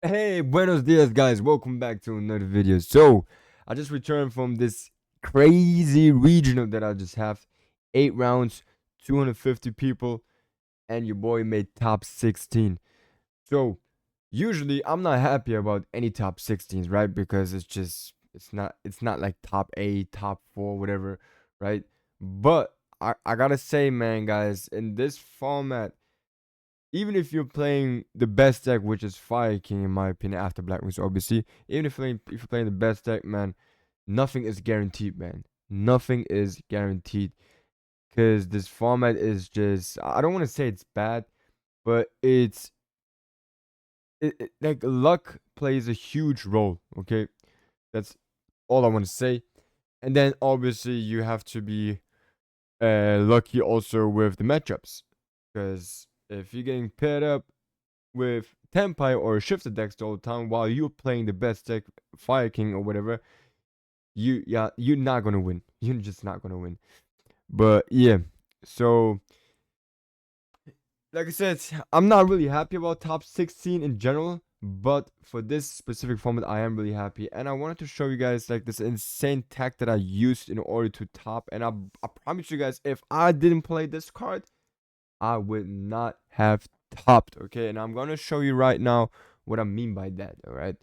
Hey, buenos dias, guys. Welcome back to another video. So, I just returned from this crazy regional that I just have. 8 rounds, 250 people, and your boy made top 16. So, usually I'm not happy about any top 16s, right? Because it's not like top 8, top 4, whatever, right? But I gotta say, man, guys, in this format, even if you're playing the best deck, which is Fire King in my opinion, after Blackwings, obviously, even if you're playing the best deck, man, nothing is guaranteed, man. Nothing is guaranteed because this format is just, I don't want to say it's bad, but like luck plays a huge role. Okay, that's all I want to say. And then obviously you have to be lucky also with the matchups, because if you're getting paired up with Tempai or shifted decks the whole time while you're playing the best deck, Fire King or whatever, you're not gonna win. You're just not gonna win. But yeah, so like I said, I'm not really happy about top 16 in general, but for this specific format, I am really happy. And I wanted to show you guys like this insane tech that I used in order to top. And I promise you guys, if I didn't play this card, I would not have topped. Okay, and I'm gonna show you right now what I mean by that. All right,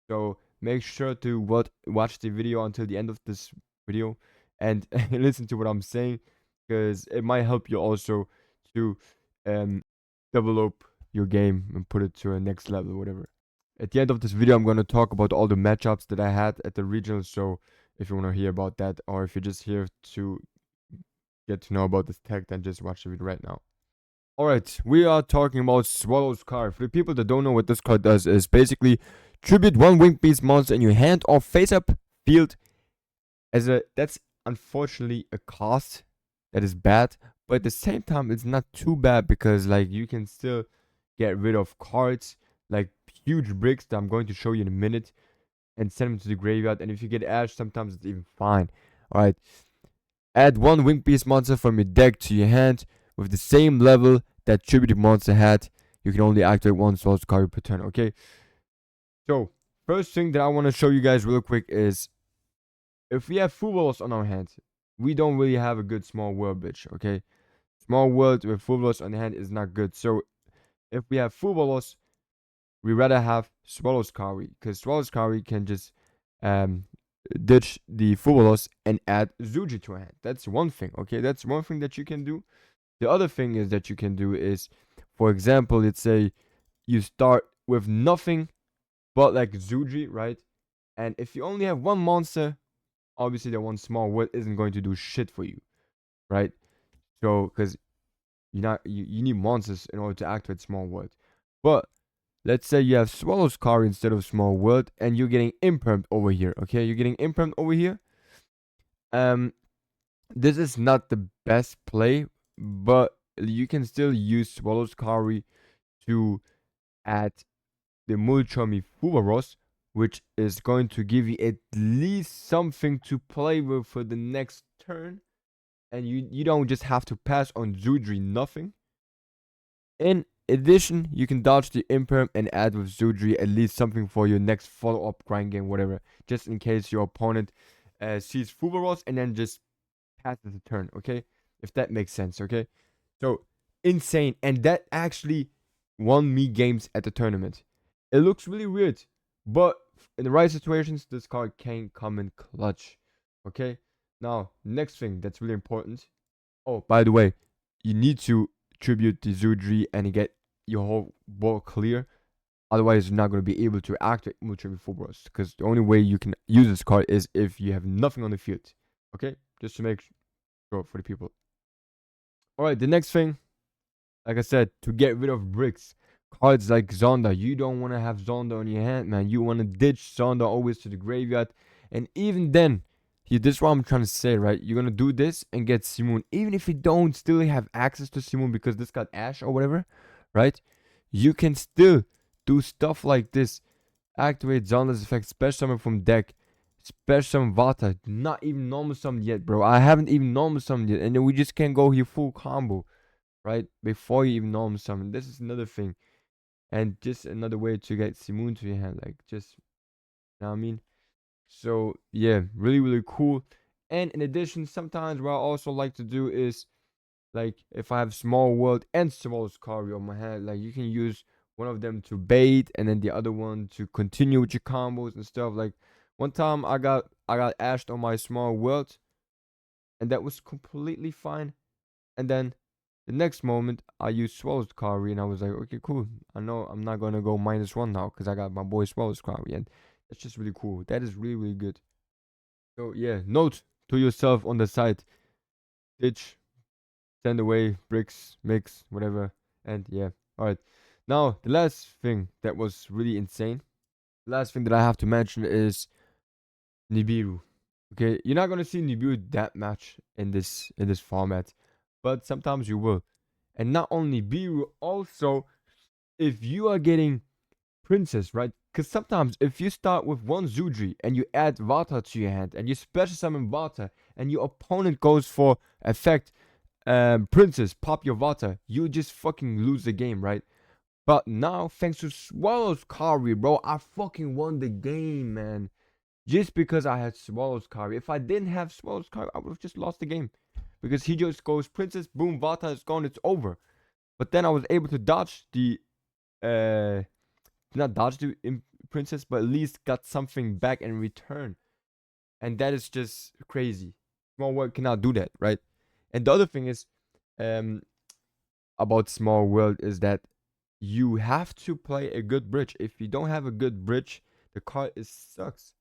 so make sure to watch the video until the end of this video and listen to what I'm saying, because it might help you also to um develop your game and put it to a next level, whatever. At the end of this video, I'm gonna talk about all the matchups that I had at the regional. So if you wanna hear about that, or if you're just here to get to know about this tech, then just watch the video right now. Alright, we are talking about Swallow's card. For the people that don't know what this card does, is basically tribute one winged beast monster in your hand or face up field that's unfortunately a cost that is bad, but at the same time it's not too bad because like you can still get rid of cards like huge bricks that I'm going to show you in a minute and send them to the graveyard, and if you get Ash sometimes it's even fine. Alright. Add one winged beast monster from your deck to your hand with the same level that tributed monster had. You can only activate one Swallow's card per turn, okay? So, first thing that I want to show you guys real quick is if we have full walls on our hand, we don't really have a good small world bitch, okay? Small world with full walls on the hand is not good. So, if we have full walls, we rather have Swallow's Kari, because Swallow's Kari can just um ditch the full walls and add Zuji to a hand. That's one thing, okay? That's one thing that you can do. The other thing is that you can do is, for example, let's say you start with nothing but like Zuji, right? And if you only have one monster, obviously the one small word isn't going to do shit for you, right? So because you need monsters in order to activate small world. But let's say you have Swallow's card instead of small world, and you're getting impermed over here. Okay, you're getting impermed over here. Um, this is not the best play, but you can still use Swallow's Kari to add the Mulchomi Fuvaros, which is going to give you at least something to play with for the next turn. And you don't just have to pass on Zudri nothing. In addition, you can dodge the Imperm and add with Zudri at least something for your next follow-up grind game, whatever. Just in case your opponent sees Fuvaros and then just passes the turn, okay? If that makes sense, okay? So, insane. And that actually won me games at the tournament. It looks really weird, but in the right situations, this card can come in clutch, okay? Now, next thing that's really important. Oh, by the way, you need to tribute the Zudri and get your whole board clear. Otherwise, you're not going to be able to activate Multi Full, because the only way you can use this card is if you have nothing on the field. Okay? Just to make sure for the people. Alright, the next thing, like I said, to get rid of bricks. Cards like Zonda. You don't want to have Zonda on your hand, man. You want to ditch Zonda always to the graveyard. And even then, this is what I'm trying to say, right? You're going to do this and get Simoon. Even if you don't still have access to Simoon because this got Ash or whatever, right? You can still do stuff like this. Activate Zonda's effect, special summon from deck. Special summon Vata. Not even normal summon yet, bro. I haven't even normal summoned yet. And then we just can't go here full combo, right? Before you even normal summon. This is another thing. and just another way to get Simoon to your hand, like just, you know what I mean? So yeah, really really cool. And in addition, sometimes what I also like to do is, like, if I have small world and small Scary on my hand, like you can use one of them to bait and then the other one to continue with your combos and stuff. Like one time I got ashed on my small world and that was completely fine. And then the next moment I used Swallow's Scary and I was like, okay, cool. I know I'm not gonna go -1 now because I got my boy Swallow's Scary, and that's just really cool. That is really really good. So yeah, note to yourself on the side: ditch, send away, bricks, mix, whatever. And yeah, all right. Now the last thing that was really insane, the last thing that I have to mention is Nibiru. Okay, you're not gonna see Nibiru that much in this format, but sometimes you will. And not only Nibiru, also if you are getting Princess, right? Because sometimes if you start with one Zudri and you add Vata to your hand and you special summon Vata and your opponent goes for effect Princess, pop your Vata, you just fucking lose the game, right? But now, thanks to Swallow's Kari, bro, I fucking won the game, man. Just because I had Swallow's Kari. If I didn't have Swallow's Kari, I would have just lost the game. Because he just goes Princess, boom, Vata is gone, it's over. But then I was able to dodge the uh not dodge the princess, but at least got something back in return. And that is just crazy. Small world cannot do that, right? And the other thing is, um, about small world is that you have to play a good bridge. If you don't have a good bridge, the card is sucks.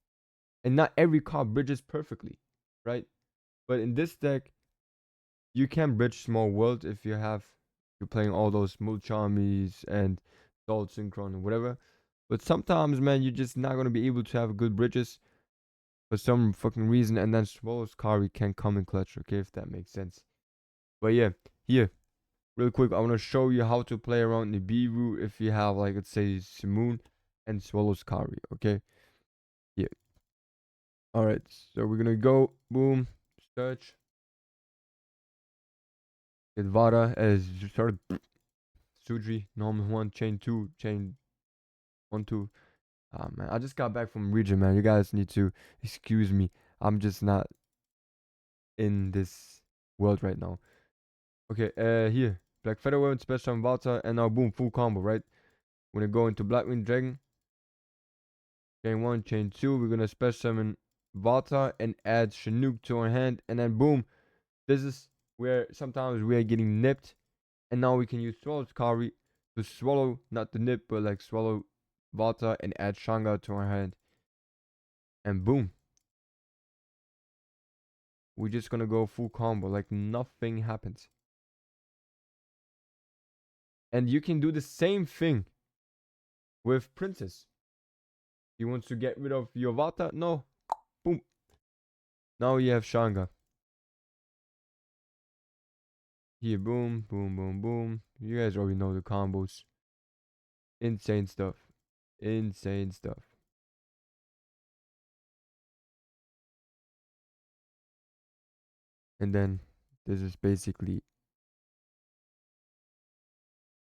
And not every card bridges perfectly, right? But in this deck, you can bridge small world if you're playing all those Mulchamis and Salt Synchron and whatever. But sometimes, man, you're just not gonna be able to have good bridges for some fucking reason, and then Swallow's Kari can come in clutch, okay, if that makes sense. But yeah, here, real quick, I wanna show you how to play around Nibiru if you have, like, let's say Simoon and Swallow's Kari, okay? Yeah. Alright, so we're gonna go, boom, search, get Vara as start Sudri, normal 1, chain 2, chain 1, 2. Ah, man, I just got back from region, man. You guys need to excuse me. I'm just not in this world right now. Okay, here. Black Featherweight, Special and Vata, and now boom, full combo, right? We're gonna go into Blackwing Dragon. Chain 1, chain 2. We're gonna special summon Vata and add Chinook to our hand, and then boom. This is where sometimes we are getting nipped, and now we can use Swallow's Kari to swallow, not the nip, but like swallow Vata and add Shanga to our hand. And boom. We're just gonna go full combo, like nothing happens. And you can do the same thing with Princess. You want to get rid of your Vata? No. Boom. Now you have Shanga. Here, boom, boom, boom, boom. You guys already know the combos. Insane stuff. Insane stuff. And then this is basically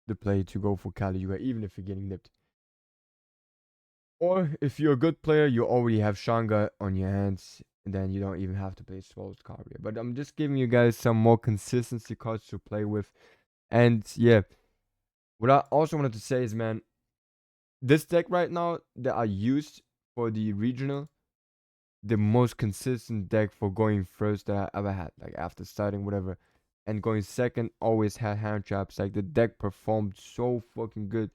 the play to go for Kali Yuga, even if you're getting nipped. Or if you're a good player, you already have Shanga on your hands, and then you don't even have to play Swallow's Kari. But I'm just giving you guys some more consistency cards to play with. And yeah, what I also wanted to say is, man, this deck right now that I used for the regional, the most consistent deck for going first that I ever had, like after starting whatever, and going second always had hand traps. Like the deck performed so fucking good.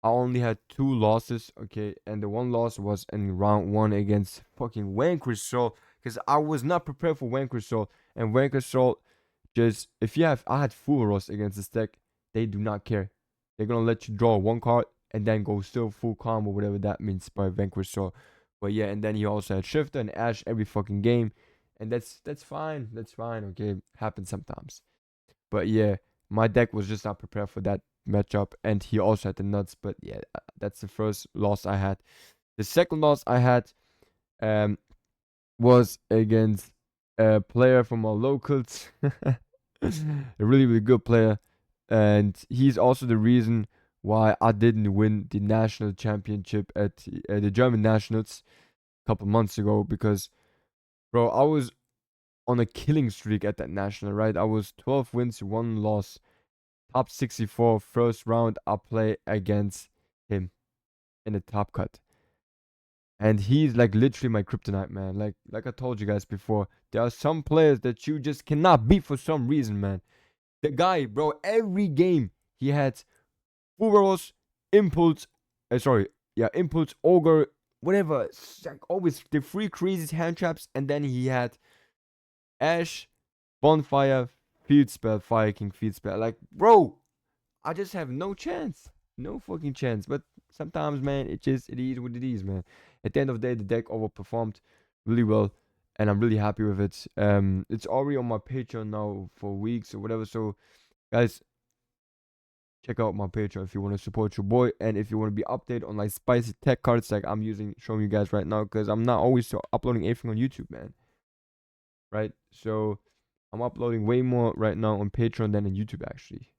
I only had 2 losses, okay, and the one loss was in round 1 against fucking Vanquish Soul, because I was not prepared for Vanquish Soul, and Vanquish Soul just, if you have, I had full Ross against this deck, they do not care. They're gonna let you draw 1 card and then go still full combo, whatever that means by Vanquish Soul. But yeah, and then he also had Shifter and Ash every fucking game, and that's fine, okay, happens sometimes. But yeah, my deck was just not prepared for that matchup, and he also had the nuts. But yeah, that's the first loss I had. The second loss I had um was against a player from our locals, a really really good player, and he's also the reason why I didn't win the national championship at the German nationals a couple months ago. Because, bro, I was on a killing streak at that national, right? I was 12 wins, 1 loss, top 64, first round. I play against him in the top cut. And he's like literally my kryptonite, man. Like I told you guys before, there are some players that you just cannot beat for some reason, man. The guy, bro, every game he had Fubaros, Impulse, Impulse, Ogre, whatever. Like always the three crazy hand traps, and then he had Ash, Bonfire, Field Spell, Fire King, Field Spell. Like, bro, I just have no chance. No fucking chance. But sometimes, man, it is what it is, man. At the end of the day, the deck overperformed really well, and I'm really happy with it. It's already on my Patreon now for weeks or whatever. So, guys, check out my Patreon if you want to support your boy, and if you want to be updated on like spicy tech cards like I'm using, showing you guys right now, because I'm not always uploading everything on YouTube, man. Right? So I'm uploading way more right now on Patreon than on YouTube actually.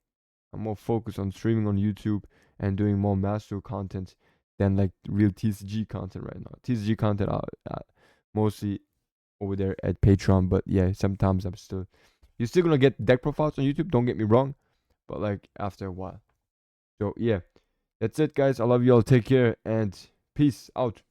I'm more focused on streaming on YouTube and doing more master content than like real TCG content right now. TCG content mostly over there at Patreon, but yeah, sometimes you're still gonna get deck profiles on YouTube, don't get me wrong, but like after a while. So yeah, that's it guys. I love you all. Take care and peace out.